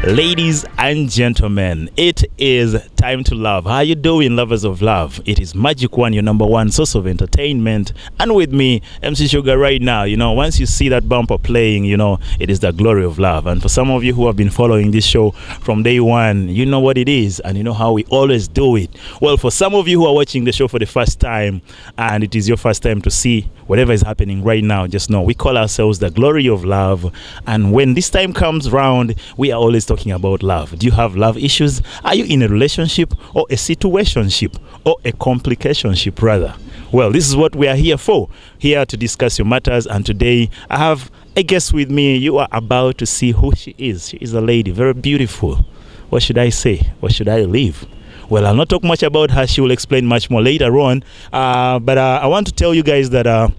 Ladies and gentlemen, it is time to love. How you doing, lovers of love? It is Magic One, your number one source of entertainment. And with me, MC Shugga right now. Once you see that bumper playing, it is the glory of love. And for some of you who have been following this show from day one, you know what it is and you know how we always do it. Well, for some of you who are watching the show for the first time and it is your first time to see whatever is happening right now, just know we call ourselves the glory of love. And when this time comes round, we are always talking about love. Do you have love issues? Are you in a relationship or a situationship or a complicationship rather? Well, this is what we are here for, here to discuss your matters. And today I have a guest with me. You are about to see who she is. She is a lady, very beautiful. What should I say? What should I leave? Well, I'll not talk much about her. She will explain much more later on. But I want to tell you guys that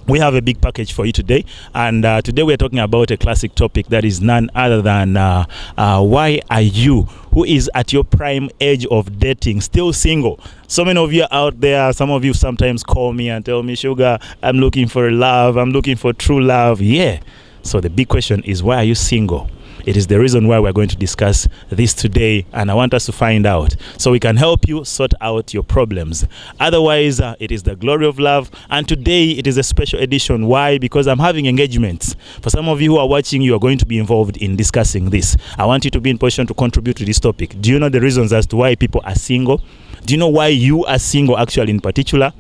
we have a big package for you today. And today we're talking about a classic topic that is none other than why are you, who is at your prime age of dating, still single? So many of you are out there. Some of you sometimes call me and tell me, Shugga, I'm looking for love. I'm looking for true love. Yeah. So the big question is, why are you single? It is the reason why we're going to discuss this today, and I want us to find out so we can help you sort out your problems. Otherwise, it is the glory of love, and today it is a special edition. Why? Because I'm having engagements. For some of you who are watching, you are going to be involved in discussing this. I want you to be in position to contribute to this topic. Do you know the reasons as to why people are single? Do you know why you are single actually in particular?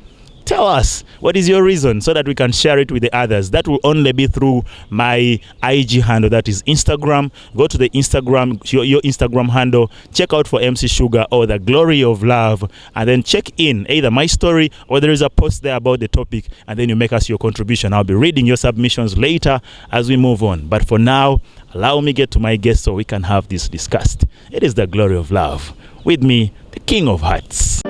Tell us, what is your reason so that we can share it with the others? That will only be through my IG handle, that is Instagram. Go to the Instagram, your Instagram handle, check out for MC Shugga or the glory of love, and then check in either my story or there is a post there about the topic, and then you make us your contribution. I'll be reading your submissions later as we move on. But for now, allow me get to my guest so we can have this discussed. It is the glory of love. With me, the King of Hearts.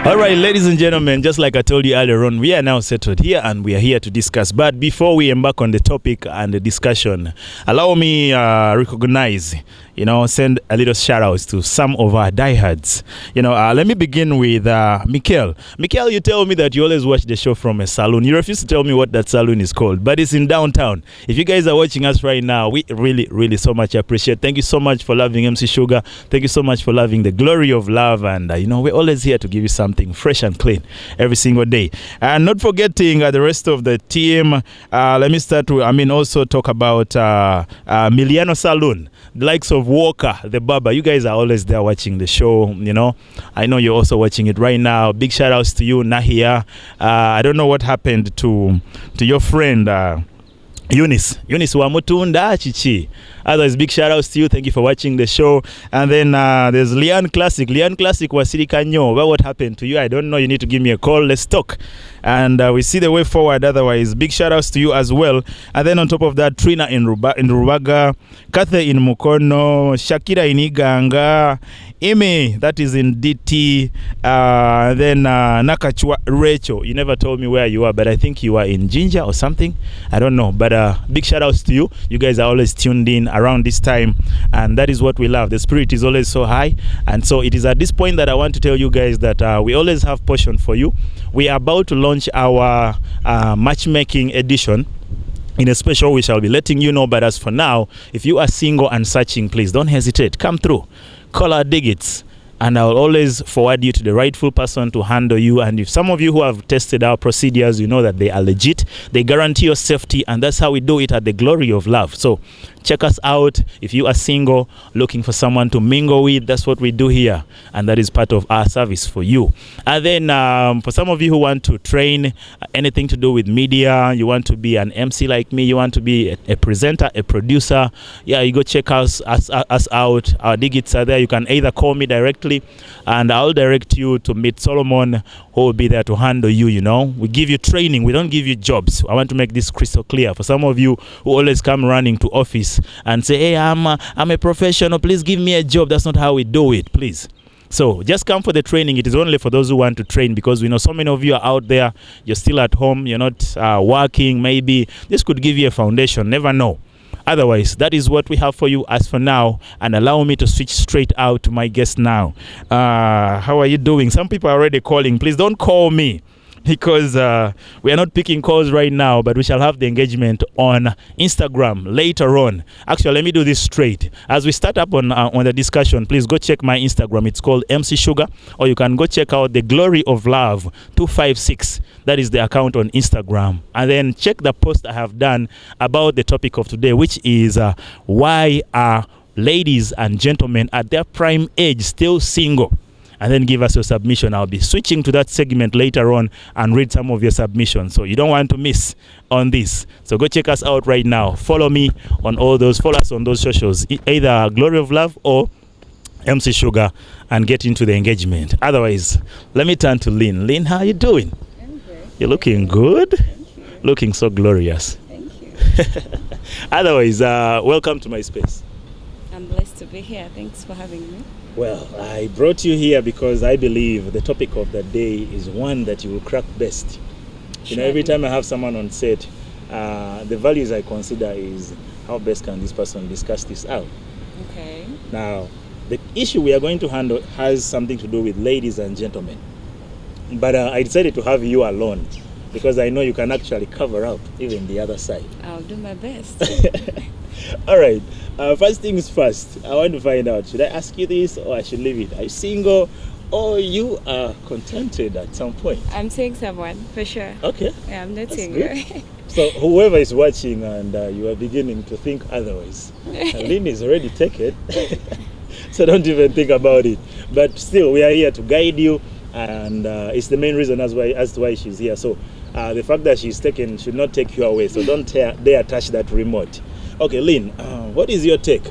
All right, ladies and gentlemen, just like I told you earlier on, we are now settled here and we are here to discuss. But before we embark on the topic and the discussion, allow me recognize, send a little shout outs to some of our diehards. Let me begin with Mikel. Mikel, you tell me that you always watch the show from a saloon. You refuse to tell me what that saloon is called, but it's in downtown. If you guys are watching us right now, we really, really so much appreciate. Thank you so much for loving MC Shugga. Thank you so much for loving the glory of love. And, we're always here to give you something fresh and clean every single day. And not forgetting the rest of the team. Let me start with, also talk about Miliano Saloon, the likes of Walker, the barber. You guys are always there watching the show, I know you're also watching it right now. Big shout outs to you, Nahia. I don't know what happened to your friend, Eunice Wamutunda Chichi. Otherwise, big shout outs to you. Thank you for watching the show. And then there's Lian Classic Wasiri Kanyo. Well, what happened to you? I don't know. You need to give me a call. Let's talk. And we see the way forward. Otherwise, big shout outs to you as well. And then on top of that, Trina in Rubaga, Kathe in Mukono, Shakira in Iganga, Ime, that is in DT, then Nakachwa Rachel. You never told me where you are, but I think you are in Jinja or something. I don't know. But big shout outs to you. You guys are always tuned in around this time, and that is what we love. The spirit is always so high, and so it is at this point that I want to tell you guys that we always have portion for you. We are about to launch our matchmaking edition. In a special, we shall be letting you know. But as for now, if you are single and searching, please don't hesitate. Come through, call our digits, and I'll always forward you to the rightful person to handle you. And if some of you who have tested our procedures, you know that they are legit, they guarantee your safety, and that's how we do it at the glory of love. So check us out. If you are single, looking for someone to mingle with, that's what we do here, and that is part of our service for you. And then for some of you who want to train anything to do with media, you want to be an MC like me, you want to be a presenter, a producer, you go check us out. Our digits are there. You can either call me directly and I'll direct you to meet Solomon, who will be there to handle you. We give you training, we don't give you jobs. I want to make this crystal clear for some of you who always come running to office and say, hey, I'm a professional, please give me a job. That's not how we do it. Please So just come for the training. It is only for those who want to train, because we know so many of you are out there. You're still at home. You're not working. Maybe this could give you a foundation. Never know. Otherwise, that is what we have for you as for now. And allow me to switch straight out to my guest now. How are you doing? Some people are already calling. Please don't call me, because we are not picking calls right now, but we shall have the engagement on Instagram later on. Actually, let me do this straight. As we start up on the discussion, please go check my Instagram. It's called MC Shugga, or you can go check out the Glory of Love 256. That is the account on Instagram. And then check the post I have done about the topic of today, which is why are ladies and gentlemen at their prime age still single? And then give us your submission. I'll be switching to that segment later on and read some of your submissions. So you don't want to miss on this. So go check us out right now. Follow me on all those. Follow us on those socials, either Glory of Love or MC Shugga, and get into the engagement. Otherwise, let me turn to Lynn. Lynn, how are you doing? I'm great. You're looking good. Thank you. Looking so glorious. Thank you. Otherwise, welcome to my space. I'm blessed to be here. Thanks for having me. Well, I brought you here because I believe the topic of the day is one that you will crack best. You know, every time I have someone on set, the values I consider is how best can this person discuss this out. Okay. Now, the issue we are going to handle has something to do with ladies and gentlemen. But I decided to have you alone because I know you can actually cover up even the other side. I'll do my best. All right. First things first, I want to find out, should I ask you this or I should leave it? Are you single or you are contented at some point? I'm seeing someone, for sure. Okay. Yeah, I'm not That's single. good. So whoever is watching and you are beginning to think otherwise, Lynn is already taken. So don't even think about it. But still, we are here to guide you, and it's the main reason as to why she's here. So the fact that she's taken should not take you away. So don't dare touch that remote. Okay, Lynn, what is your take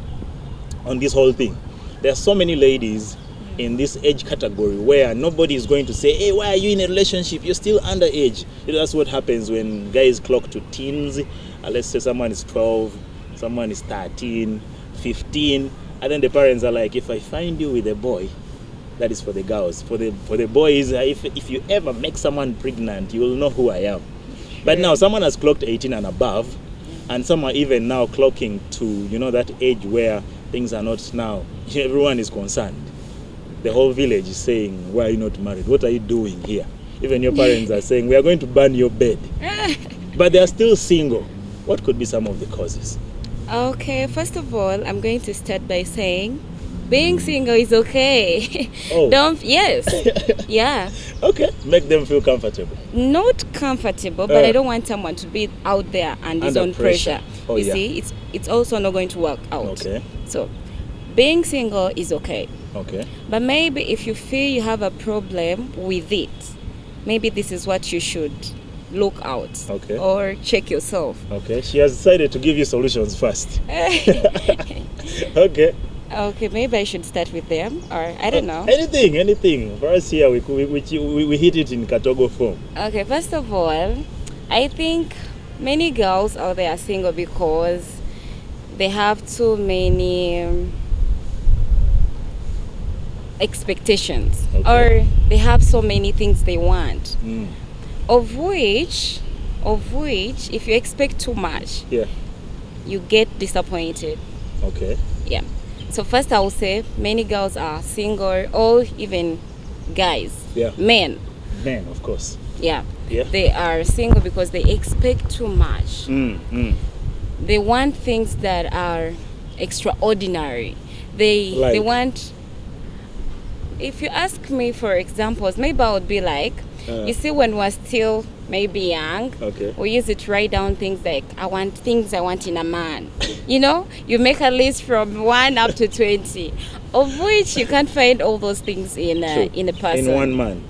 on this whole thing? There are so many ladies in this age category where nobody is going to say, hey, why are you in a relationship? You're still underage. You know, that's what happens when guys clock to teens. Let's say someone is 12, someone is 13, 15. And then the parents are like, if I find you with a boy, that is for the girls. For the boys, if you ever make someone pregnant, you will know who I am. But now someone has clocked 18 and above, and some are even now clocking to, you know, that age where things are not now. Everyone is concerned. The whole village is saying, why are you not married? What are you doing here? Even your parents are saying, we are going to burn your bed. But they are still single. What could be some of the causes? Okay, first of all, I'm going to start by saying, being single is okay. Oh. Yes. Yeah. Okay, make them feel comfortable. Not comfortable, but I don't want someone to be out there and is Under on pressure. Oh, you yeah. see, it's also not going to work out. Okay. So, being single is okay. Okay. But maybe if you feel you have a problem with it, maybe this is what you should look out. Okay. Or check yourself. Okay, she has decided to give you solutions first. Okay. Okay, maybe I should start with them, or I don't know. Anything. For us here, we hit it in Katogo form. Okay, first of all, I think many girls out there are single because they have too many expectations, okay, or they have so many things they want, Mm. of which, if you expect too much, Yeah. you get disappointed. Okay. Yeah. So first I will say many girls are single, or even guys, Yeah. men. Men, of course. Yeah. Yeah. They are single because they expect too much. They want things that are extraordinary. They Like? want, if you ask me for examples, maybe I would be like, you see, when we're still maybe young, Okay. we used to write down things like, I want things I want in a man. You know, you make a list from 1 up to 20, of which you can't find all those things in a person. In one man.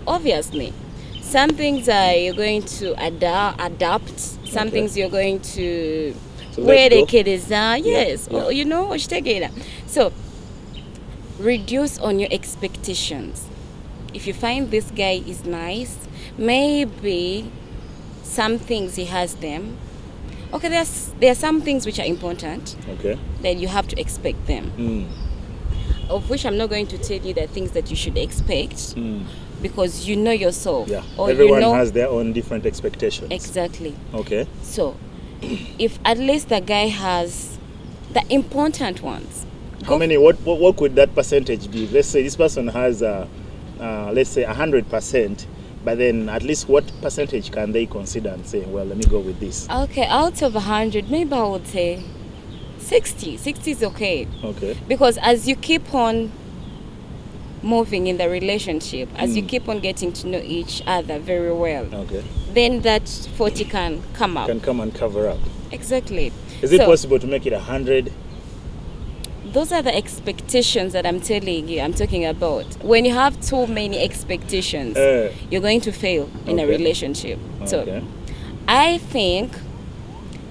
Obviously. Some things you're going to adapt. Some things you're going to where the kid is. Yes. Yeah. You know, so reduce on your expectations. If you find this guy is nice, maybe some things he has them. Okay, there are some things which are important. Okay. Then you have to expect them. of which I'm not going to tell you the things that you should expect, because you know yourself. Yeah. Or Everyone has their own different expectations. Exactly. Okay. So, if at least the guy has the important ones. How many? What could that percentage be? Let's say this person has, let's say 100%, but then at least what percentage can they consider and say, well, let me go with this? Okay, out of 100, maybe I would say 60. 60 is okay. Okay. Because as you keep on moving in the relationship, as you keep on getting to know each other very well, Okay. then that 40 can come up. Can come and cover up. Exactly. Is it possible to make it 100? Those are the expectations that I'm telling you, I'm talking about. When you have too many expectations, you're going to fail in a relationship. So I think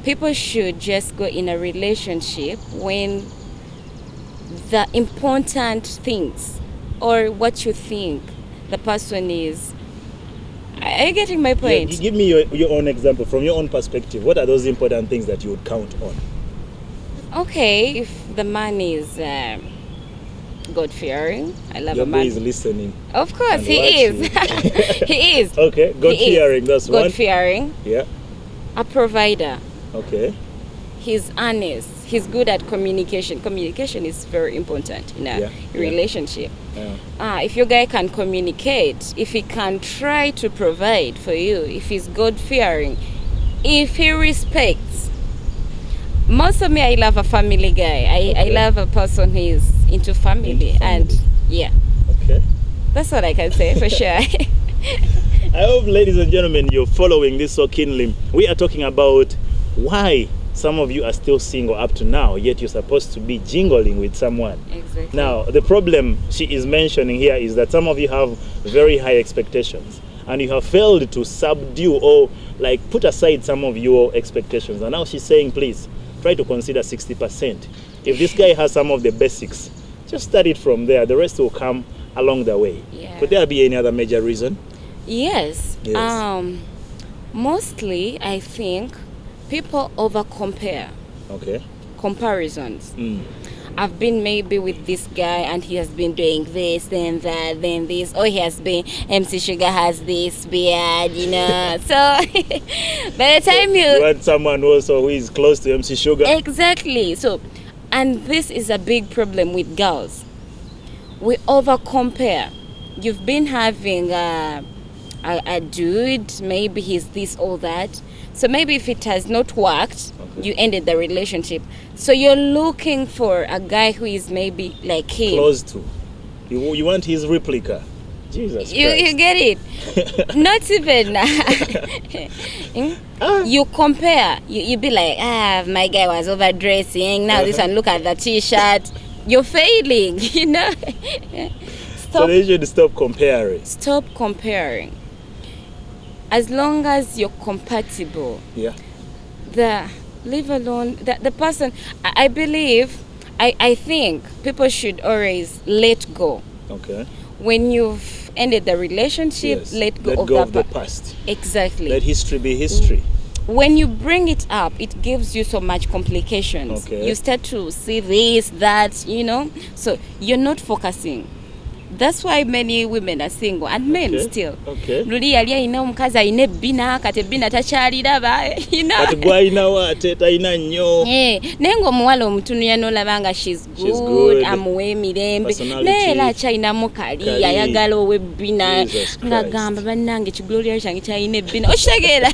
people should just go in a relationship when the important things or what you think the person is. Are you getting my point? Yeah, give me your own example from your own perspective. What are those important things that you would count on? Okay, if the man is God-fearing, I love your a man. Your boy is listening. Of course, he is. He is. Okay, God-fearing, that's one. God-fearing. Yeah. A provider. Okay. He's honest. He's good at communication. Communication is very important in a relationship. Yeah. If your guy can communicate, if he can try to provide for you, if he's God-fearing, if he respects. Most of me, I love a family guy. I love a person who is into family. And yeah. Okay. That's what I can say for sure. I hope, ladies and gentlemen, you're following this so keenly. We are talking about why some of you are still single up to now, yet you're supposed to be jingling with someone. Exactly. Now, the problem she is mentioning here is that some of you have very high expectations and you have failed to subdue or like put aside some of your expectations. And now she's saying, please, try to consider 60%. If this guy has some of the basics, just start it from there. The rest will come along the way. Yeah. Could there be any other major reason? Yes. Mostly, I think people over-compare. Okay. Comparisons. I've been maybe with this guy and he has been doing this, then that, then this. Or he has been, MC Shugga has this beard, you know. So, by the time you want someone also who is close to MC Shugga. Exactly. So, and this is a big problem with girls. We over-compare. You've been having a dude, maybe he's this or that. So maybe if it has not worked, you ended the relationship. So you're looking for a guy who is maybe like him. Close to. You want his replica. Jesus Christ. You get it? Not even. You compare. You be like, my guy was overdressing. Now this one, look at the t-shirt. You're failing, you know? So they should stop comparing. Stop comparing. As long as you're compatible. Yeah. Leave alone the person. I believe, I think people should always let go. Okay. When you've ended the relationship, let go of the past. Exactly. Let history be history. When you bring it up, it gives you so much complications. Okay. You start to see this, that, you know. So you're not focusing. That's why many women are single and men still. Okay. Luli yali alina omukazi alina ebbina kati ebbina takyaliraba, you know. Kati gwe alina waate talina nnyo. Naye ng'omuwala omutunuya n'olaba nga she's good, amuwa emirembe. Naye era akyalinamu kali ayagala ow'ebbina ng'agamba bannange ekigulolya kyange kyalina ebbina. Okitegeera?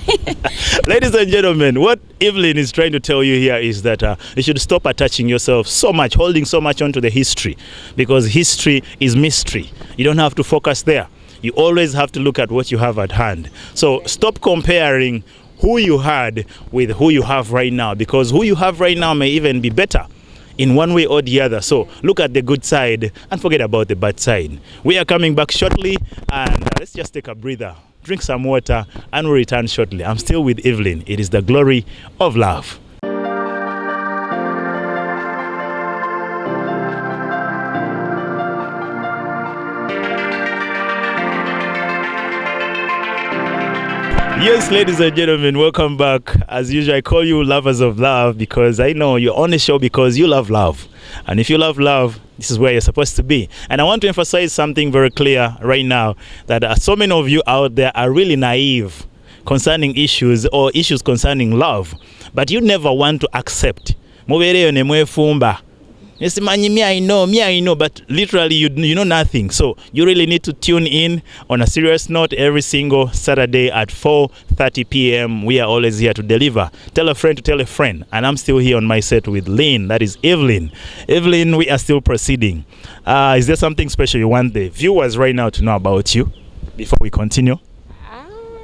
Ladies and gentlemen, what Evelyn is trying to tell you here is that you should stop attaching yourself so much, holding so much onto the history, because history is mystery. You don't have to focus there. You always have to look at what you have at hand. So stop comparing who you had with who you have right now, because who you have right now may even be better in one way or the other. So look at the good side and forget about the bad side. We are coming back shortly, and let's just take a breather, drink some water, and we'll return shortly. I'm still with Evelyn. It is the glory of love. Yes, ladies and gentlemen, welcome back. As usual, I call you lovers of love because I know you're on the show because you love love. And if you love love, this is where you're supposed to be. And I want to emphasize something very clear right now, that so many of you out there are really naive concerning issues or issues concerning love, but you never want to accept. Mubereyo ne mwefumba. Yes, me I know, but literally you know nothing. So you really need to tune in on a serious note every single Saturday at 4:30 p.m. We are always here to deliver. Tell a friend to tell a friend. And I'm still here on my set with Lynn, that is Evelyn. Evelyn, we are still proceeding. Is there something special you want the viewers right now to know about you before we continue?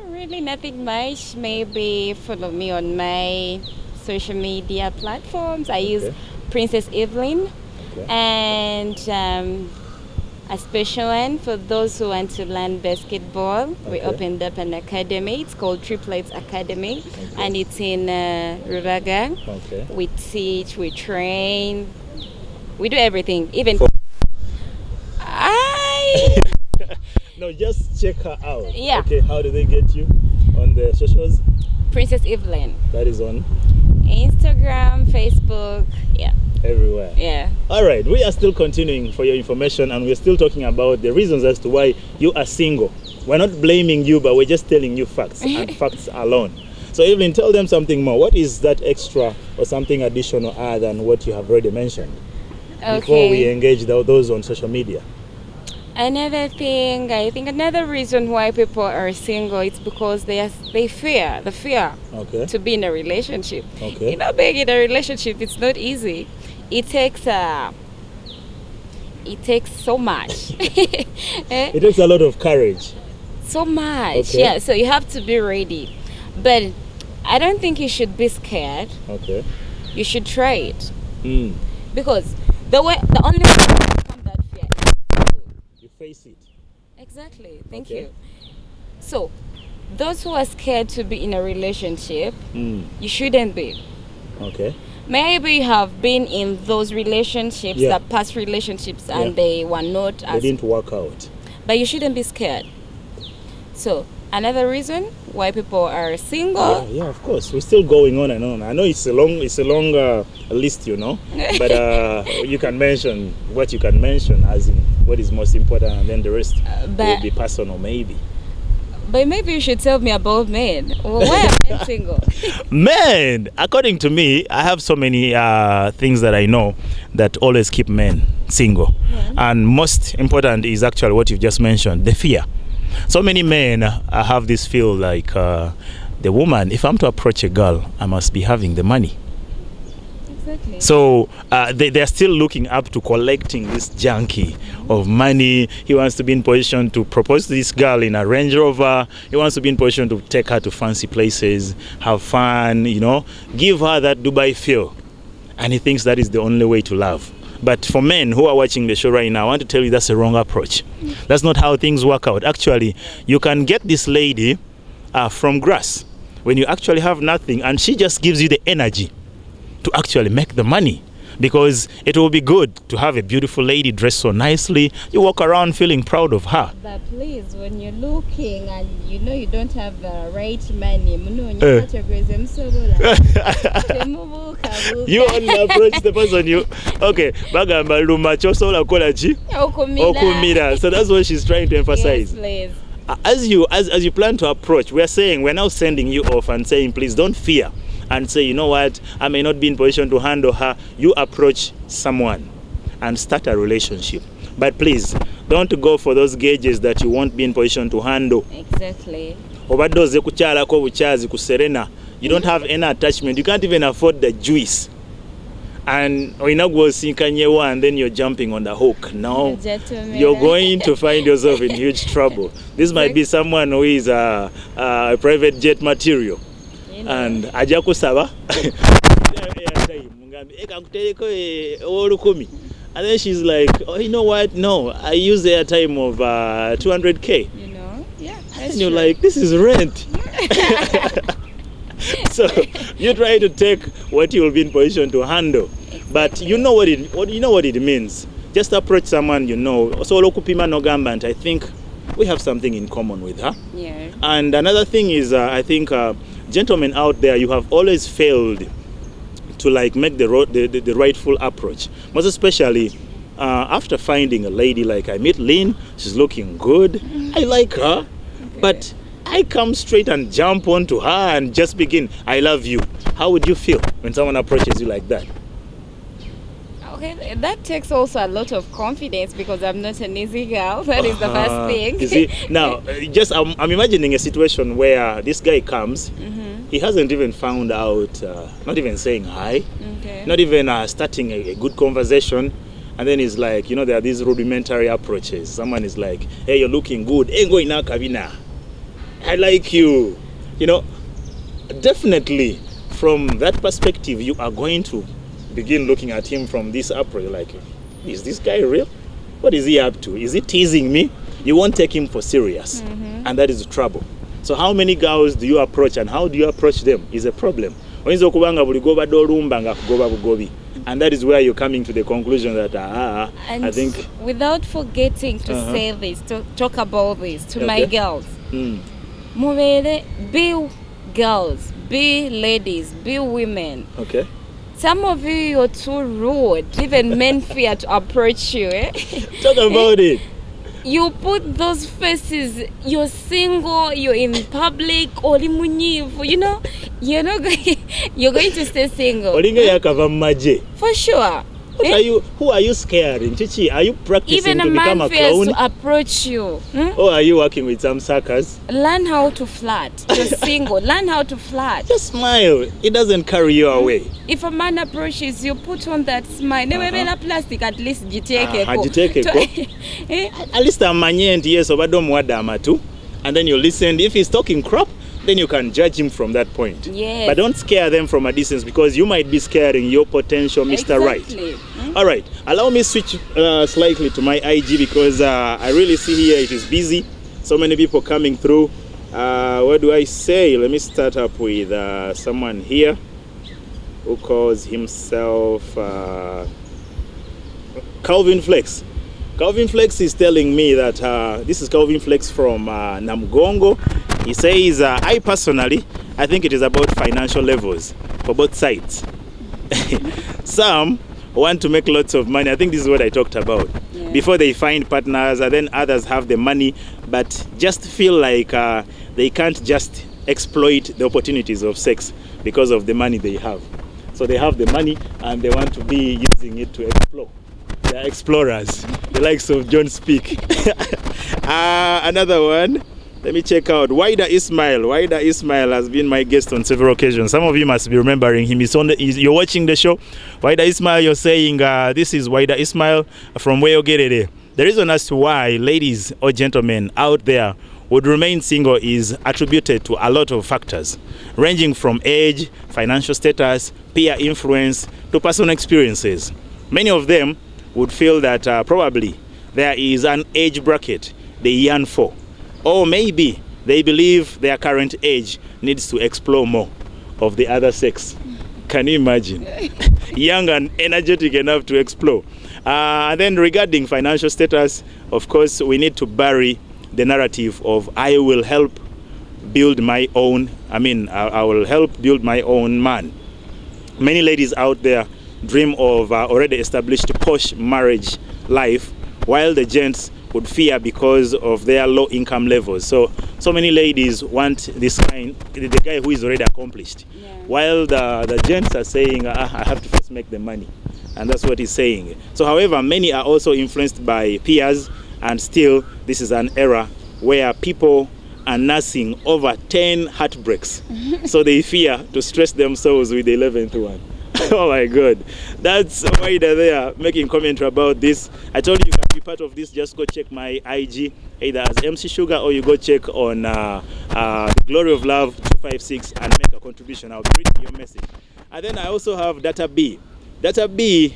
Really nothing much. Maybe follow me on my social media platforms. I use Princess Evelyn, and a special one for those who want to learn basketball. We opened up an academy. It's called Triplets Academy, and it's in Rubaga. We teach, we train, we do everything. Even No, just check her out. Yeah. Okay, how do they get you on the socials? Princess Evelyn. That is on Instagram, Facebook, everywhere. Yeah. All right, we are still continuing for your information, and we're still talking about the reasons as to why you are single. We're not blaming you, but we're just telling you facts and facts alone. So Evelyn, tell them something more. What is that extra or something additional other than what you have already mentioned before we engage those on social media? Another thing, I think another reason why people are single is because they fear to be in a relationship. You know, being in a relationship, it's not easy. It takes so much. It takes a lot of courage. So much, yeah. So you have to be ready. But I don't think you should be scared. You should try it. Because the only way to overcome that fear is you face it. Exactly. Thank you. So those who are scared to be in a relationship, you shouldn't be. Maybe you have been in those relationships, that past relationships, and they were not they didn't work out. But you shouldn't be scared. So another reason why people are single. Yeah, of course. We're still going on and on. I know it's a long list, you know. But you can mention what you can mention as in what is most important, and then the rest will be personal, maybe. But maybe you should tell me about men. Well, why are men single? Men, according to me, I have so many things that I know that always keep men single. And most important is actually what you've just mentioned, the fear. So many men have this feel like the woman, if I'm to approach a girl, I must be having the money. Exactly. So they're still looking up to collecting this junkie of money. He wants to be in position to propose to this girl in a Range Rover. He wants to be in position to take her to fancy places, have fun, you know, give her that Dubai feel. And he thinks that is the only way to love. But for men who are watching the show right now, I want to tell you that's a wrong approach. That's not how things work out. Actually, you can get this lady from grass when you actually have nothing, and she just gives you the energy to actually make the money, because it will be good to have a beautiful lady dressed so nicely. You walk around feeling proud of her. But please, when you're looking and you know you don't have the right money, you only approach the person you bagamba luma chosola kola chi okumira. So that's what she's trying to emphasize. Yes, please. As you plan to approach, we're now sending you off and saying, please don't fear, and say, you know what, I may not be in position to handle her. You approach someone and start a relationship. But please, don't go for those gauges that you won't be in position to handle. Exactly. You don't have any attachment. You can't even afford the juice. And and then you're jumping on the hook. No, you're going to find yourself in huge trouble. This might be someone who is a private jet material. And aja kusaba and then she's like, oh, you know what, no, I use the airtime of 200k, you know. And you're like, this is rent. So you try to take what you'll be in position to handle. But you know what it means. Just approach someone you know. So lokupima no gambant, I think we have something in common with her. Yeah. And another thing is, I think, gentlemen out there, you have always failed to like make the rightful approach. Most especially after finding a lady like I meet Lynn, she's looking good. I like her, but I come straight and jump onto her and just begin, I love you. How would you feel when someone approaches you like that? Okay, that takes also a lot of confidence because I'm not an easy girl. That is the first thing. You see, now, I'm imagining a situation where this guy comes, he hasn't even found out, not even saying hi, not even starting a good conversation. And then he's like, you know, there are these rudimentary approaches. Someone is like, hey, you're looking good. Hey, go in now, Kavina. I like you. You know, definitely from that perspective, you are going to begin looking at him from this approach. Like, is this guy real? What is he up to? Is he teasing me? You won't take him for serious. And that is trouble. So how many girls do you approach and how do you approach them is a problem. And that is where you're coming to the conclusion that, I think... Without forgetting to say this, to talk about this to my girls. Be girls, be ladies, be women. Okay. Some of you are too rude. Even men fear to approach you. Talk about it. You put those faces, you're single, you're in public, or you know, you're going to stay single. For sure. Who are you scaring? Chichi, are you practicing Even to become a clown? Even a man fears to approach you. Or are you working with some suckers? Learn how to flirt. You're single. Learn how to flirt. Just smile. It doesn't carry you away. If a man approaches you, put on that smile. Plastic, at least At least I'm manyent, yes, too. And then you listen. If he's talking crap, then you can judge him from that point. Yes. But don't scare them from a distance because you might be scaring your potential Mr. Exactly. Right. All right. Allow me switch slightly to my IG because I really see here it is busy. So many people coming through. What do I say? Let me start up with someone here who calls himself Calvin Flex. Calvin Flex is telling me that this is Calvin Flex from Namgongo. He says, I personally, I think it is about financial levels for both sides. Some want to make lots of money. I think this is what I talked about. Yeah. Before they find partners, and then others have the money, but just feel like they can't just exploit the opportunities of sex because of the money they have. So they have the money and they want to be using it to explore. They're explorers, the likes of John Speak. Another one. Let me check out Waida Ismail. Waida Ismail has been my guest on several occasions. Some of you must be remembering him. You're watching the show. Waida Ismail, you're saying this is Waida Ismail from Weyogerere. The reason as to why ladies or gentlemen out there would remain single is attributed to a lot of factors, ranging from age, financial status, peer influence, to personal experiences. Many of them would feel that probably there is an age bracket they yearn for. Or maybe they believe their current age needs to explore more of the other sex. Can you imagine? Young and energetic enough to explore. And then regarding financial status, of course, we need to bury the narrative of I will help build my own, I will help build my own man. Many ladies out there dream of already established posh marriage life, while the gents would fear because of their low income levels. So many ladies want this kind, the guy who is already accomplished. Yeah. While the gents are saying, I have to first make the money. And that's what he's saying. So however, many are also influenced by peers, and still this is an era where people are nursing over 10 heartbreaks. So they fear to stress themselves with the 11th one. Oh my God, that's why they're there making commentary about this. I told you can be part of this. Just go check my IG either as MC Shugga or you go check on Glory of Love 256 and make a contribution. I'll be reading your message. And then I also have Data B. Data B,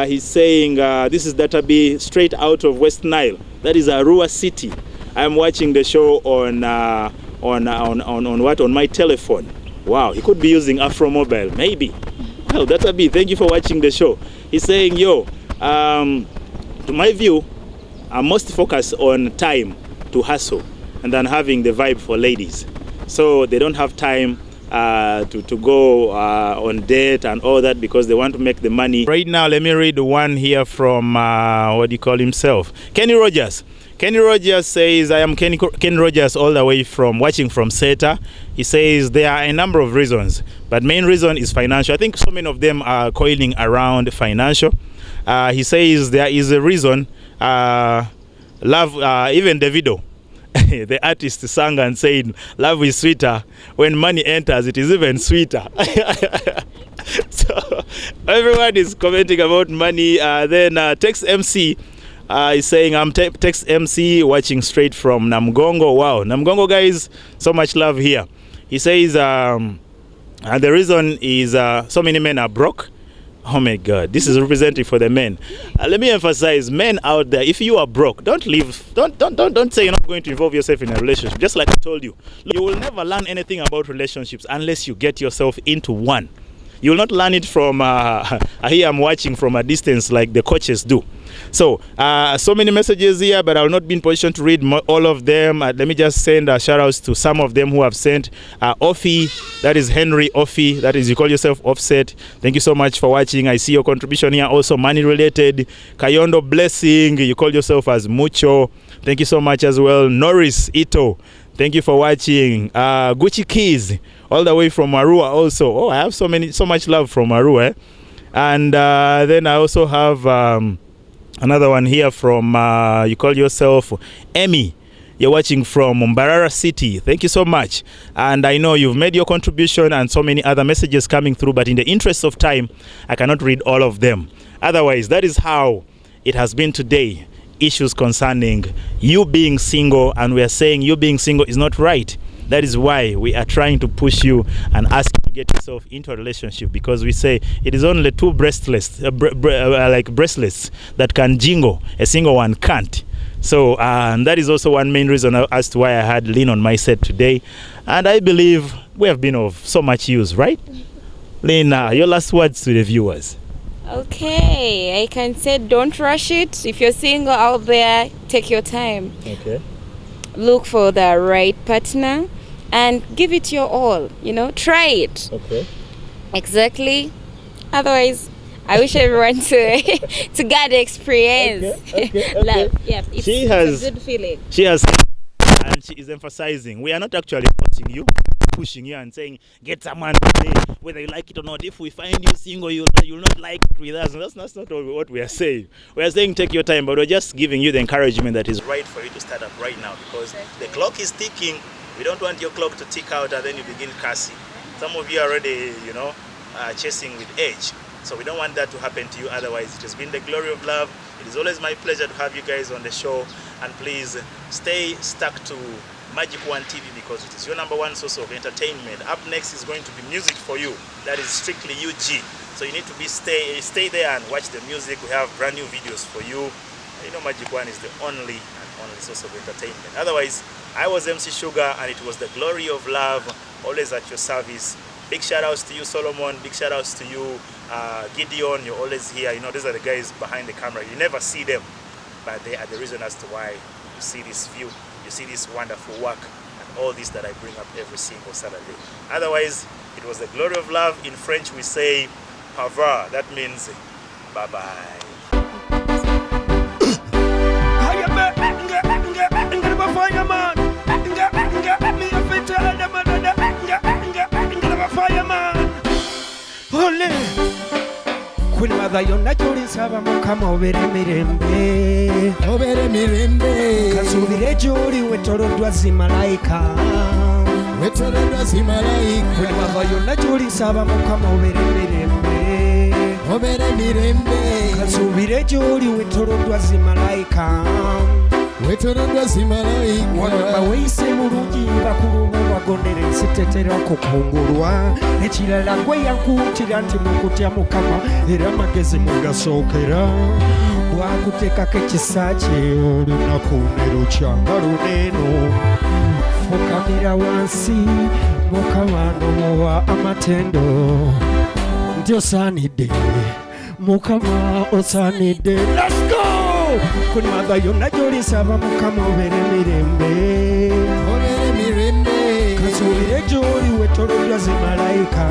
he's saying this is Data B straight out of West Nile. That is Arua City. I'm watching the show on my telephone. Wow, he could be using Afro Mobile, maybe. Well, Data B, thank you for watching the show. He's saying, to my view, I must focus on time to hustle and then having the vibe for ladies. So they don't have time to go on date and all that because they want to make the money. Right now, let me read one here from, what do you call himself? Kenny Rogers. Kenny Rogers says, I am Kenny Rogers all the way from watching from SETA. He says there are a number of reasons, but main reason is financial. I think so many of them are coiling around financial. He says there is a reason, love, even Davido, the artist sang and said, love is sweeter. When money enters, it is even sweeter. So everyone is commenting about money. Then Text MC is saying, I'm Text MC watching straight from Namgongo. Wow, Namgongo guys, so much love here. He says, and the reason is so many men are broke. Oh my God, this is representative for the men. Let me emphasize, men out there, if you are broke, don't leave. Don't say you're not going to involve yourself in a relationship. Just like I told you, you will never learn anything about relationships unless you get yourself into one. You will not learn it from here I'm watching from a distance like the coaches do. So so many messages here, but I will not be in position to read all of them. Let me just send shout outs to some of them who have sent. Offie, that is Henry Offie, that is, you call yourself Offset. Thank you so much for watching. I see your contribution here, also money related. Kayondo Blessing, you call yourself as Mucho. Thank you so much as well. Norris Ito, thank you for watching. Gucci Keys, all the way from Arua also. Oh, I have so much love from Arua. And then I also have another one here from, you call yourself Emmy. You're watching from Mbarara City. Thank you so much. And I know you've made your contribution and so many other messages coming through, but in the interest of time, I cannot read all of them. Otherwise, that is how it has been today. Issues concerning you being single, and we are saying you being single is not right. That is why we are trying to push you and ask you to get yourself into a relationship, because we say it is only two bracelets, like bracelets that can jingle, a single one can't. So and that is also one main reason as to why I had Lynn on my set today, and I believe we have been of so much use, right? Lynn, your last words to the viewers. Okay, I can say don't rush it. If you're single out there, take your time. Okay. Look for the right partner and give it your all, try it. Okay. Exactly. Otherwise, I wish everyone to get the experience. Okay. Love. Yeah, it's a good feeling. She has, and she is emphasizing, we are not actually forcing you, pushing you and saying, get someone today, whether you like it or not. If we find you single, you'll not like it with us. That's not what we are saying. We are saying take your time, but we're just giving you the encouragement that is right for you to start up right now, because the clock is ticking. We don't want your clock to tick out and then you begin cursing. Some of you are already, chasing with age. So we don't want that to happen to you. Otherwise, it has been the glory of love. It is always my pleasure to have you guys on the show. And please stay stuck to magic1tv, because it is your #1 source of entertainment. Up next is going to be music for you. That is strictly UG. So you need to stay there and watch the music. We have brand new videos for you. Magic1 is the only source of entertainment. Otherwise, I was MC Shugga, and it was the glory of love, always at your service. Big shout outs to you, Solomon. Big shout outs to you, Gideon. You're always here. These are the guys behind the camera. You never see them, but they are the reason as to why you see this view, you see this wonderful work, and all this that I bring up every single Saturday. Otherwise, it was the glory of love. In French, we say au revoir. That means bye-bye. Kuli madha yonna juri saba mukama obere mirembe kasubire juri wetoroddwa zimalayika kuli madha yonna juri saba mukama obere mirembe kasubire juri wetoroddwa zimalayika wababa weise bulungi bakulu bagondera ensitetera okukungulwa ekirala gwe yankutira nti mukutya mukama era amagezi mugasookera bwakuteekako ekisa kye olunaku nerukyanga luneeno fukamira wansi mukama nomuwa amatendo nti osaanidde mukama osaanidde. Let's go! Queen Mother yonna gy'oli nsaba Mukama obeere mirembe Kasubire gy'oli wetoloddwa zimalayika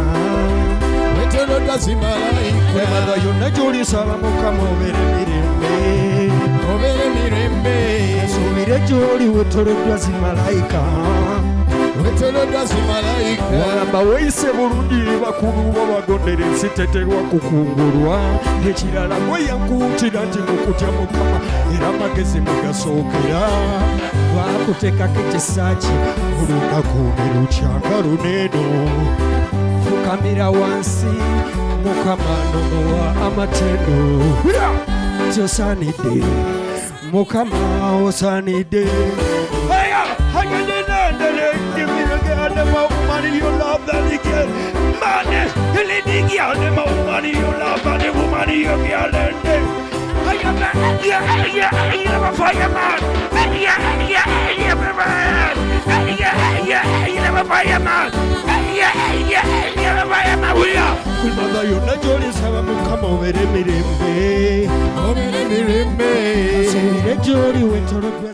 Queen Mother yonna gy'oli nsaba Mukama obeere mirembe Kasubire gy'oli wetoloddwa zimalayika Wagamba weeyise bulungi bakulu babagondera ensi teterwa kukungulwa ekirala gweyankuutira nti mukutya Mukama era amagezi mugasookera lwakuteekako ekisaaki olunaku ne lukyanga luneeno fukamira wansi Mukama nomuwa amatendo kyosaanidde Mukama osaanidde Give me the girl, the more money you love than the girl. Man, you need the girl, the more money you love than the woman you girl. You never fireman. You never fireman. Queen Mother, you're not Jolly Saba, come over the mirembe. So the Jolly went to the president.